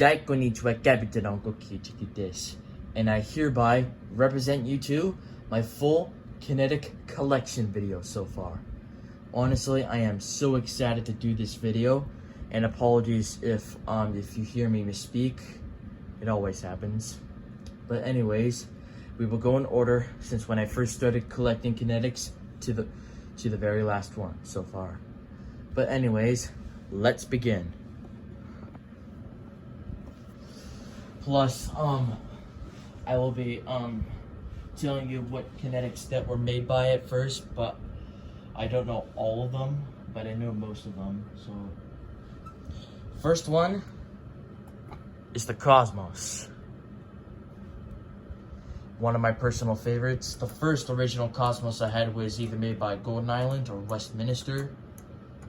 Dai konnichiwa kapitanonko kichiku desu. And I hereby represent you to my full Kinetic Collection video so far. Honestly, I am so excited to do this video, and apologies if you hear me misspeak. It always happens. But anyways, we will go in order since when I first started collecting kinetics to the very last one so far. But anyways, let's begin. Plus, I will be telling you what kinetics that were made by it first, but I don't know all of them, but I know most of them. So, first one is the Cosmos. One of my personal favorites. The first original Cosmos I had was either made by Golden Island or Westminister,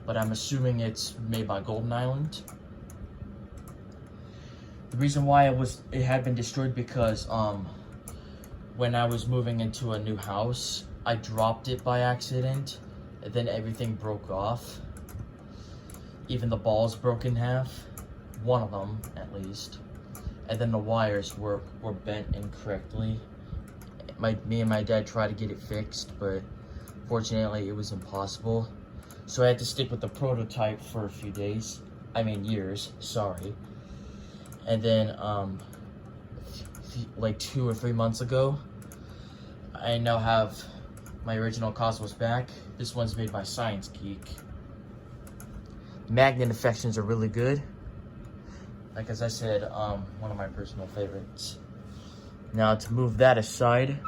but I'm assuming it's made by Golden Island. The reason why it had been destroyed because when I was moving into a new house, I dropped it by accident, and then everything broke off. Even the balls broke in half, one of them at least, and then the wires were bent incorrectly. Me and my dad tried to get it fixed, but fortunately it was impossible. So I had to stick with the prototype for a few days. I mean years, sorry. And then, like 2 or 3 months ago, I now have my original Cosmos back. This one's made by ScienceGeek. Magnet affections are really good. Like as I said, one of my personal favorites. Now to move that aside,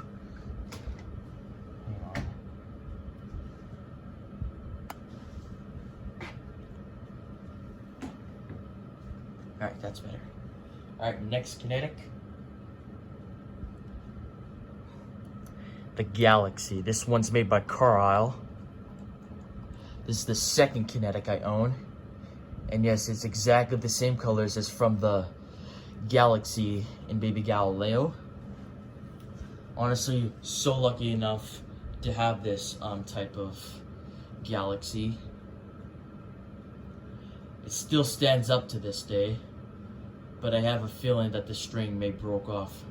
hang on. Alright, that's better. Alright, next kinetic. The Galaxy. This one's made by Carlisle. This is the second kinetic I own. And yes, it's exactly the same colors as from the Galaxy in Baby Galileo. Honestly, so lucky enough to have this type of Galaxy. It still stands up to this day. But I have a feeling that the string may break off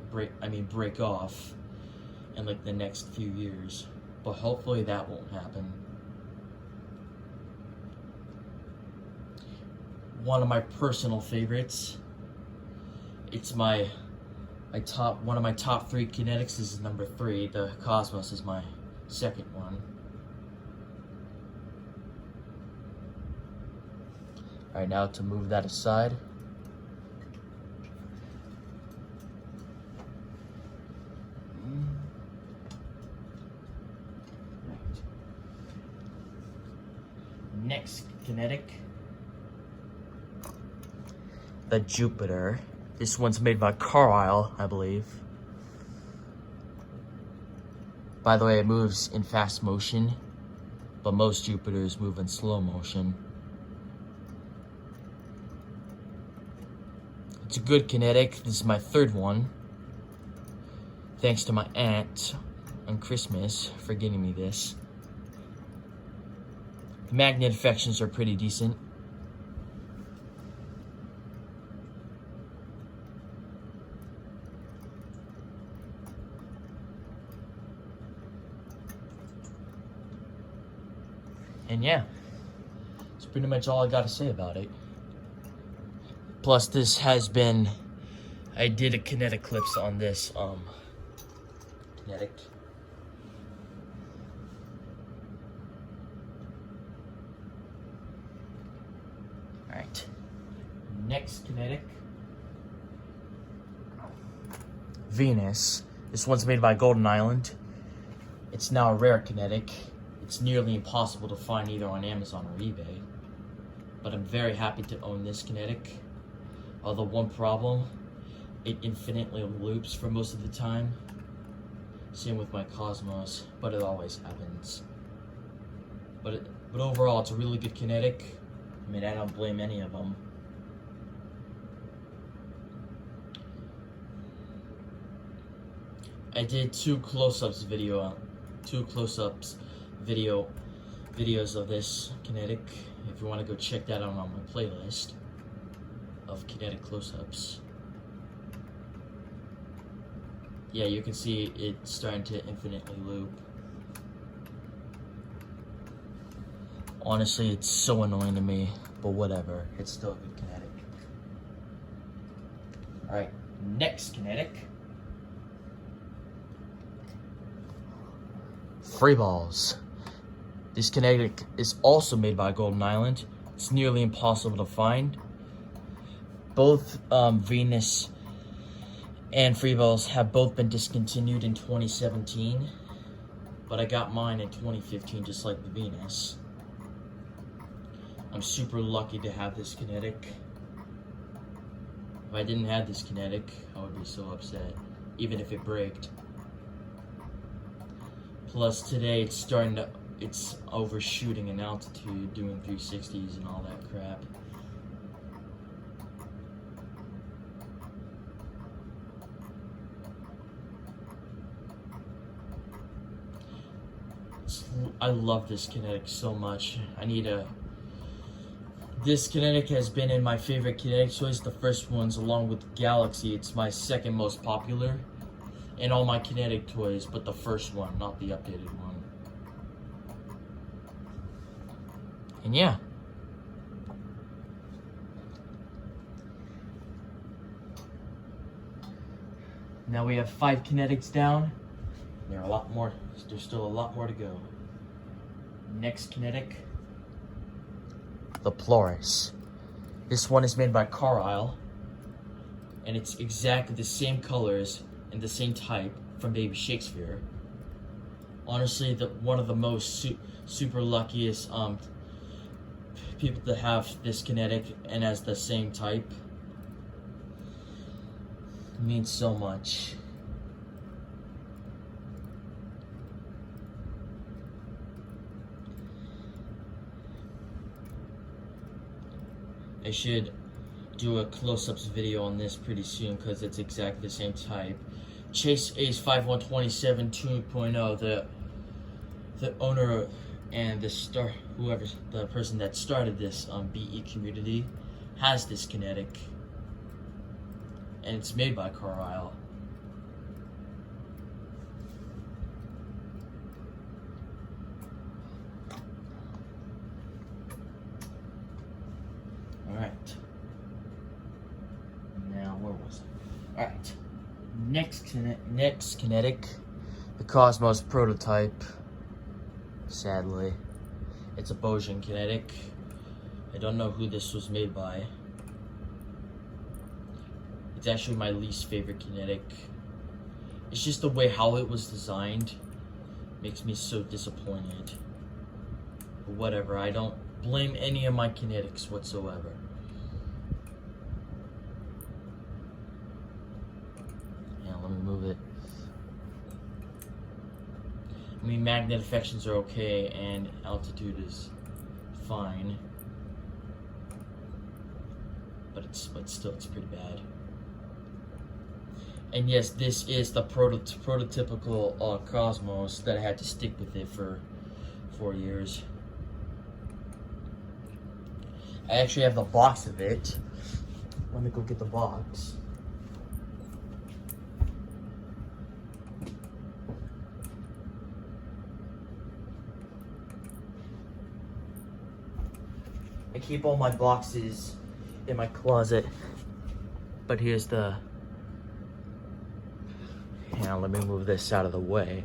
in like the next few years. But hopefully that won't happen. One of my personal favorites. It's one of my top 3 kinetics. This is number 3. The Cosmos is my second one. Alright, now to move that aside. Next kinetic, the Jupiter. This one's made by Carlisle, I believe. By the way, it moves in fast motion, but most Jupiters move in slow motion. It's a good kinetic. This is my 3rd one. Thanks to my aunt on Christmas for getting me this. The magnet affections are pretty decent. And yeah, that's pretty much all I got to say about it. Plus, this has been, I did a kinetic clips on this kinetic. Alright, next kinetic, Venus. This one's made by Golden Island. It's now a rare kinetic. It's nearly impossible to find either on Amazon or eBay. But I'm very happy to own this kinetic. Although one problem, it infinitely loops for most of the time. Same with my Cosmos, but it always happens. But overall, it's a really good kinetic. I mean, I don't blame any of them. I did 2 close-ups videos of this kinetic. If you want to go check that out on my playlist. of kinetic close-ups. Yeah, you can see it's starting to infinitely loop. Honestly, it's so annoying to me, but whatever. It's still a good kinetic. Alright, next kinetic. Free balls. This kinetic is also made by Golden Island. It's nearly impossible to find. Both Venus and free balls have both been discontinued in 2017, but I got mine in 2015, just like the Venus. I'm super lucky to have this kinetic. If I didn't have this kinetic, I would be so upset, even if it braked. Plus today it's overshooting in altitude, doing 360s and all that crap. I love this kinetic so much. This kinetic has been in my favorite kinetic toys. The first one's along with Galaxy. It's my second most popular in all my kinetic toys, but the first one, not the updated one. And yeah. Now we have 5 kinetics down. There are a lot more. There's still a lot more to go. Next kinetic. The Polaris. This one is made by Carlisle, and it's exactly the same colors and the same type from Baby Shakespeare. Honestly, one of the most super luckiest people to have this kinetic and has the same type. It means so much. I should do a close-ups video on this pretty soon because it's exactly the same type. Chase Ace 5127 2.0, the owner and the person that started this BE community has this kinetic, and it's made by Carlisle. Alright. Now, where was I? Alright. Next kinetic. The Cosmos Prototype. Sadly. It's a Bosian kinetic. I don't know who this was made by. It's actually my least favorite kinetic. It's just the way how it was designed makes me so disappointed. But whatever, I don't blame any of my kinetics whatsoever. Yeah, let me move it. I mean, magnet affections are okay and altitude is fine, but still it's pretty bad. And yes, this is the prototypical Cosmos that I had to stick with it for 4 years. I actually have the box of it. Let me go get the box. I keep all my boxes in my closet, but here's the... Now let me move this out of the way.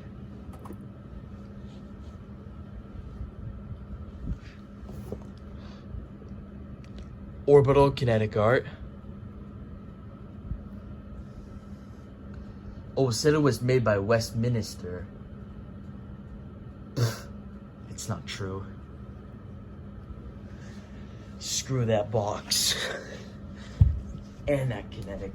Orbital Kinetic Art. Oh, it said it was made by Westminister. It's not true. Screw that box. And that kinetic.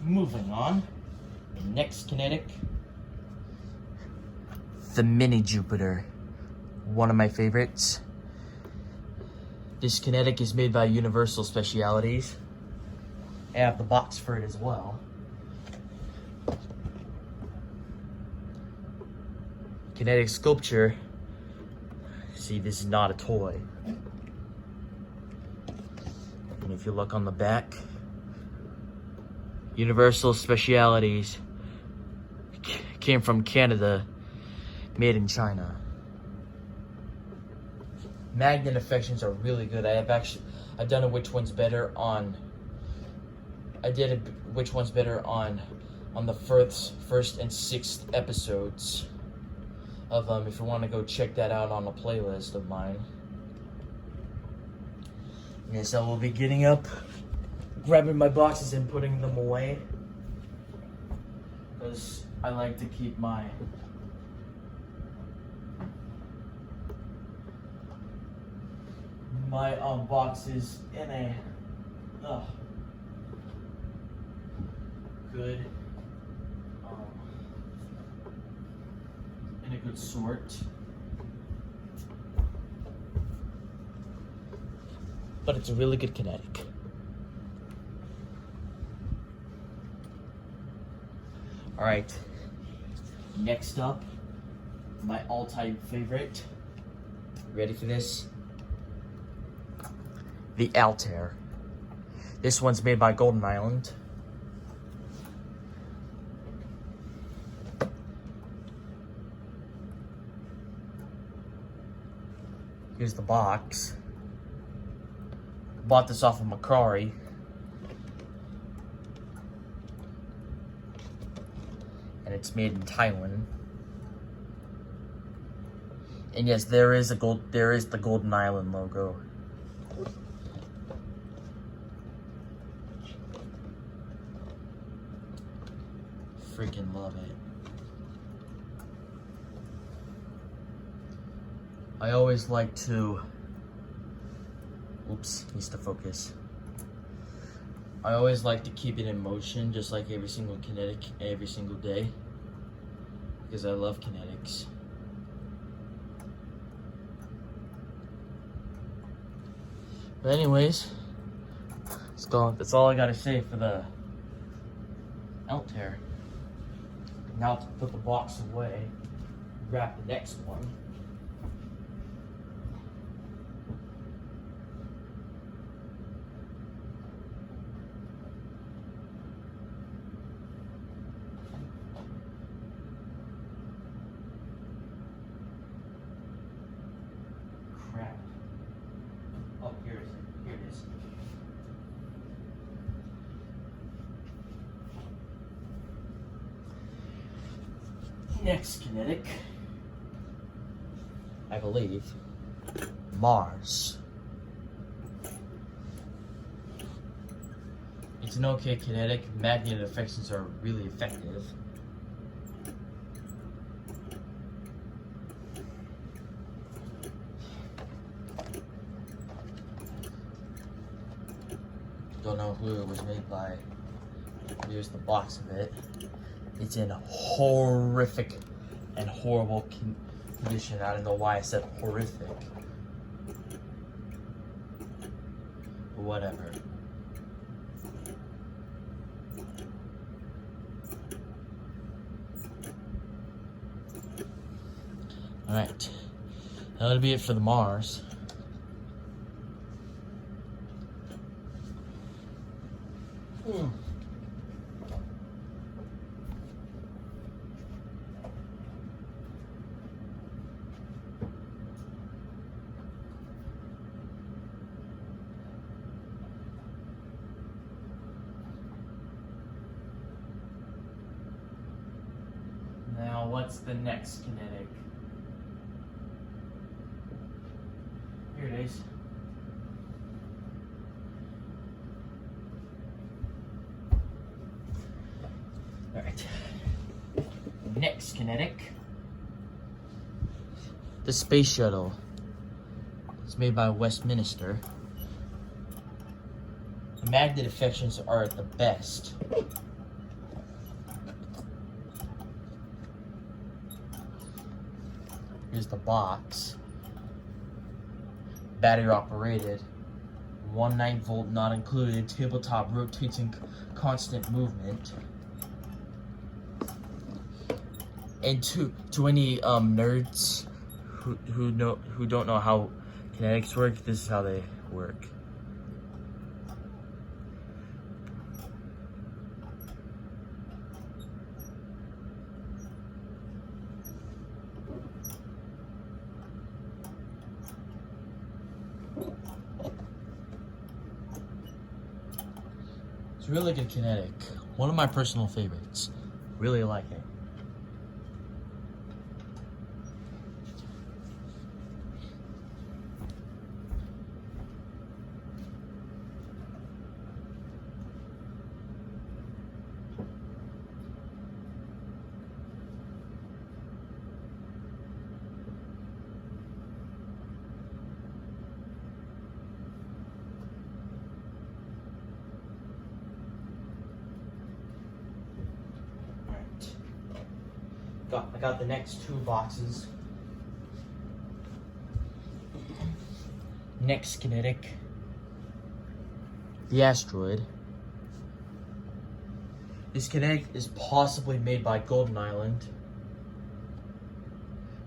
Moving on. Next kinetic. The Mini Jupiter. One of my favorites. This kinetic is made by Universal Specialties. I have the box for it as well. Kinetic sculpture. See, this is not a toy. And if you look on the back, Universal Specialties came from Canada, made in China. Magnet affections are really good. I've done a which one's better on. I did a which one's better on the first and sixth episodes of if you want to go check that out on a playlist of mine. Yes, I will be getting up, grabbing my boxes and putting them away, because I like to keep my boxes in a good in a good sort. But it's a really good kinetic. All right. Next up, my all-time favorite. Ready for this? The Altair. This one's made by Golden Island. Here's the box. Bought this off of Macquarie. And it's made in Taiwan. And yes, there is the Golden Island logo. Freaking love it. I always like to, oops, needs to focus. I always like to keep it in motion, just like every single kinetic, every single day, because I love kinetics. But anyways, that's all I gotta say for the Altair. Now to put the box away, grab the next one. Crap. Oh, here it is. Here it is. Next kinetic, I believe, Mars. It's an okay kinetic. Magnet affections are really effective. Don't know who it was made by. Here's the box of it. It's in horrific and horrible condition. I don't know why I said horrific. But whatever. Alright. That'll be it for the Mars. Now, what's the next kinetic? Here it is. All right. Next kinetic. The space shuttle. It's made by Westminister. The magnet affections are the best. Here's the box. Battery operated. 1 9-volt not included. Tabletop rotates in constant movement. And to any nerds who don't know how kinetics work, this is how they work. It's really good kinetic. One of my personal favorites. Really like it. I got the next 2 boxes. Next kinetic, the Asteroid. This kinetic is possibly made by Golden Island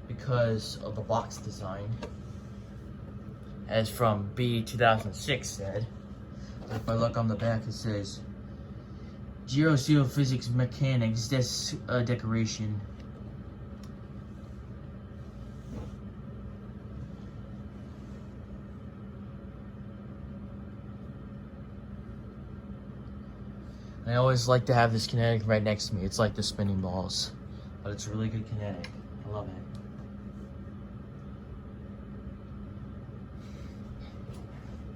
because of the box design, as from B 2006 said. If I look on the back, it says Geophysics Mechanics Decoration. I always like to have this kinetic right next to me. It's like the spinning balls, but it's a really good kinetic. I love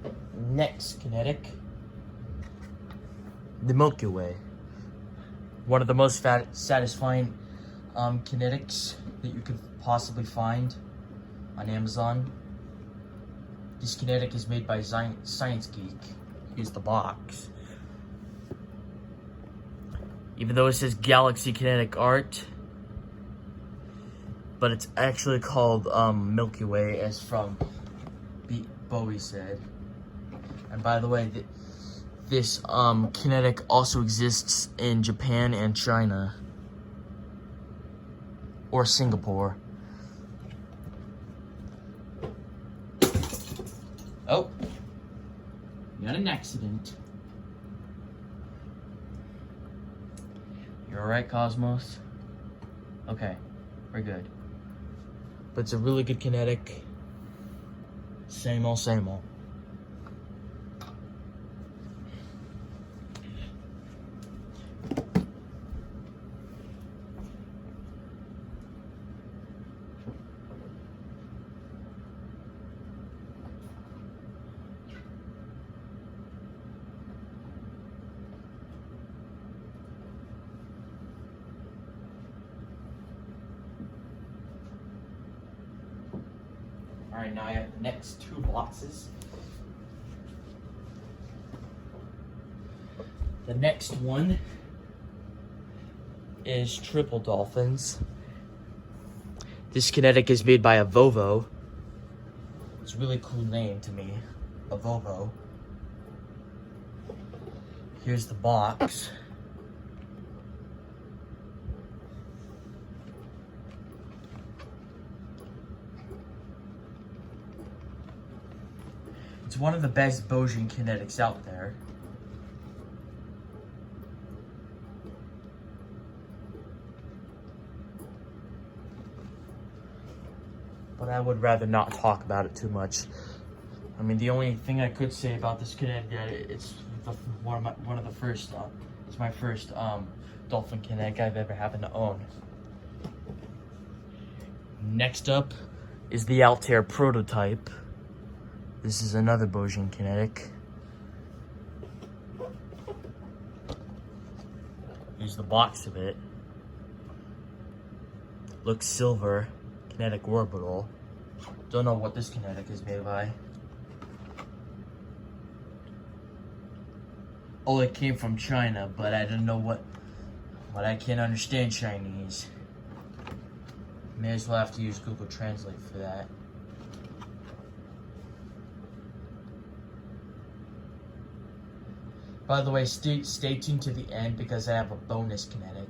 it. Next kinetic, the Milky Way. One of the most satisfying kinetics that you could possibly find on Amazon. This kinetic is made by ScienceGeek. Here's the box. Even though it says Galaxy Kinetic Art, but it's actually called Milky Way, as from Bowie said. And by the way, this kinetic also exists in Japan and China, or Singapore. Oh, you got an accident. You're alright, Cosmos? Okay, we're good. But it's a really good kinetic. Same old, same old. Alright, now I have the next 2 boxes. The next one is Triple Dolphins. This kinetic is made by Ovovo. It's a really cool name to me, Ovovo. Here's the box. It's one of the best Bosian kinetics out there. But I would rather not talk about it too much. I mean, the only thing I could say about this kinetic, it's it's my first dolphin kinetic I've ever happened to own. Next up is the Altair Prototype. This is another Bosian kinetic. Here's the box of it. Looks silver. Kinetic Orbital. Don't know what this kinetic is made by. Oh, it came from China, but I don't know what I can't understand Chinese. May as well have to use Google Translate for that. By the way, stay tuned to the end because I have a bonus kinetic.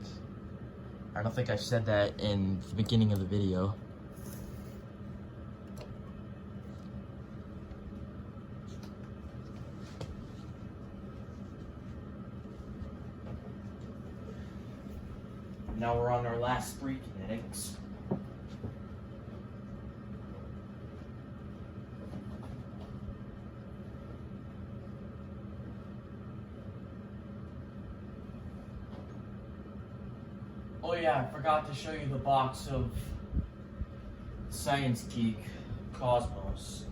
I don't think I said that in the beginning of the video. Now we're on our last 3 kinetics. Oh yeah, I forgot to show you the box of ScienceGeek Cosmos.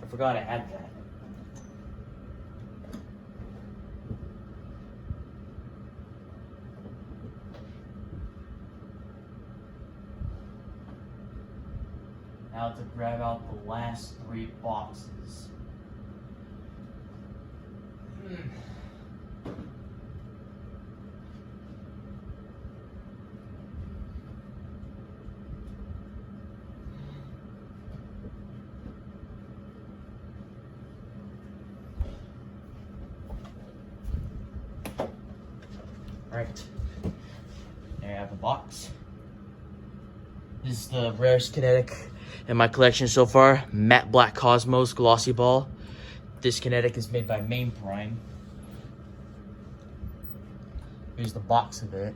I forgot I had that. Now to grab out the last 3 boxes. Alright, there I have the box. This is the rarest kinetic in my collection so far, Matte Black Cosmos Glossy Ball. This kinetic is made by Main Prime. Here's the box of it.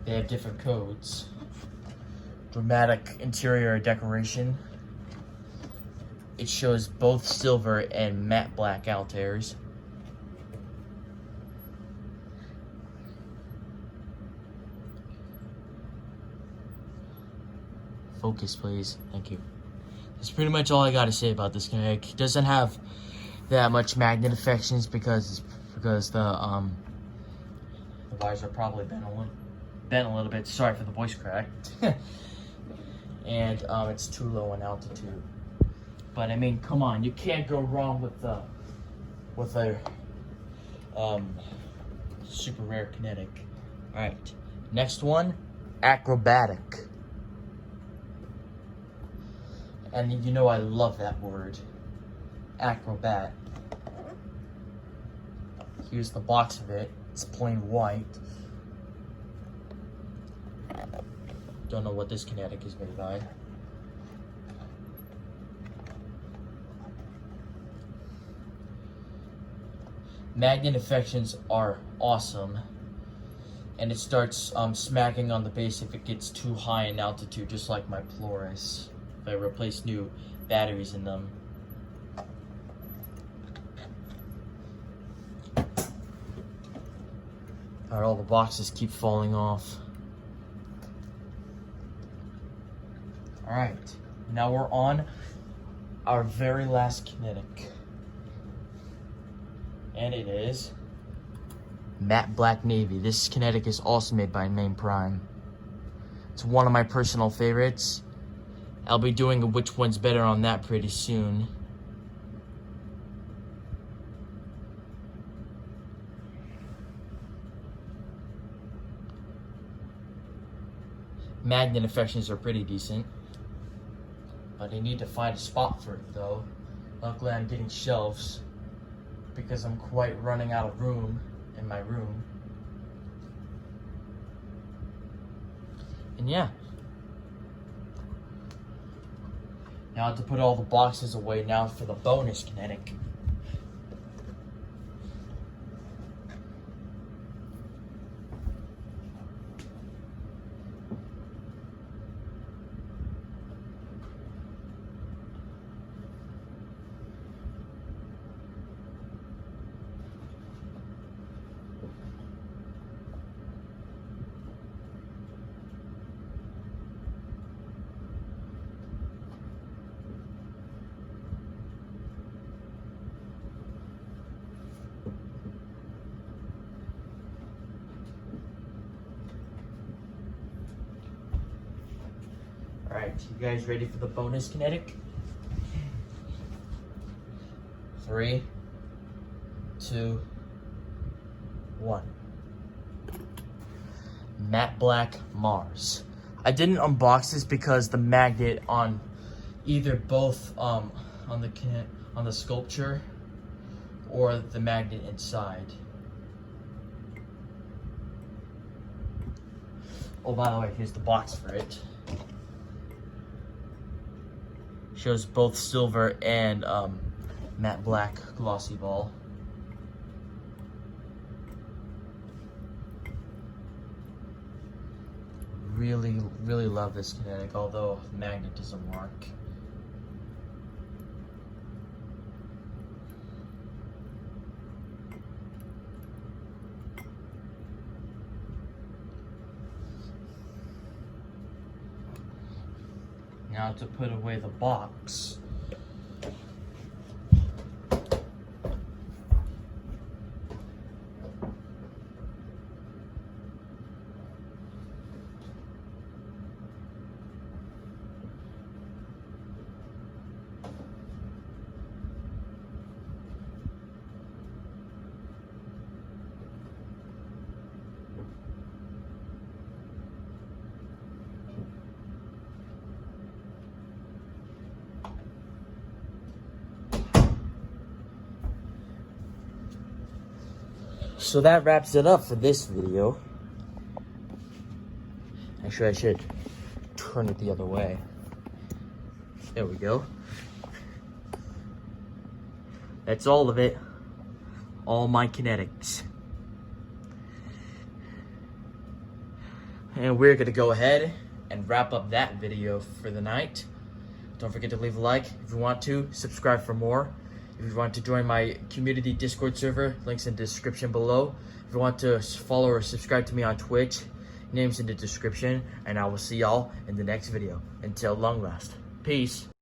They have different codes. Dramatic interior decoration. It shows both silver and matte black Altairs. Focus, please. Thank you. That's pretty much all I gotta say about this kinetic. It doesn't have that much magnet affections because the wires are probably bent a little bit. Sorry for the voice crack. And it's too low in altitude. But I mean, come on, you can't go wrong with a super rare kinetic. All right, next one, Acrobatic. And you know I love that word, acrobat. Here's the box of it. It's plain white. Don't know what this kinetic is made by. Magnet affections are awesome. And it starts smacking on the base if it gets too high in altitude, just like my Polaris. I replace new batteries in them. Alright, all the boxes keep falling off. Alright, now we're on our very last kinetic. And it is Matte Black Navy. This kinetic is also made by Main Prime. It's one of my personal favorites. I'll be doing a which one's better on that pretty soon. Magnet affections are pretty decent. But I need to find a spot for it though. Luckily I'm getting shelves because I'm quite running out of room in my room. And yeah. Now I have to put all the boxes away now for the bonus kinetic. Alright, you guys ready for the bonus kinetic? 3, 2, 1. Matte Black Mars. I didn't unbox this because the magnet on either both on the sculpture or the magnet inside. Oh, by the way, here's the box for it. Shows both silver and matte black glossy ball. Really, really love this Kinetic, although the magnet doesn't work. Now to put away the box. So that wraps it up for this video. Actually, I should turn it the other way. There we go. That's all of it. All my kinetics. And we're gonna go ahead and wrap up that video for the night. Don't forget to leave a like if you want to. Subscribe for more. If you want to join my community Discord server, links in the description below. If you want to follow or subscribe to me on Twitch, names in the description. And I will see y'all in the next video. Until long last. Peace.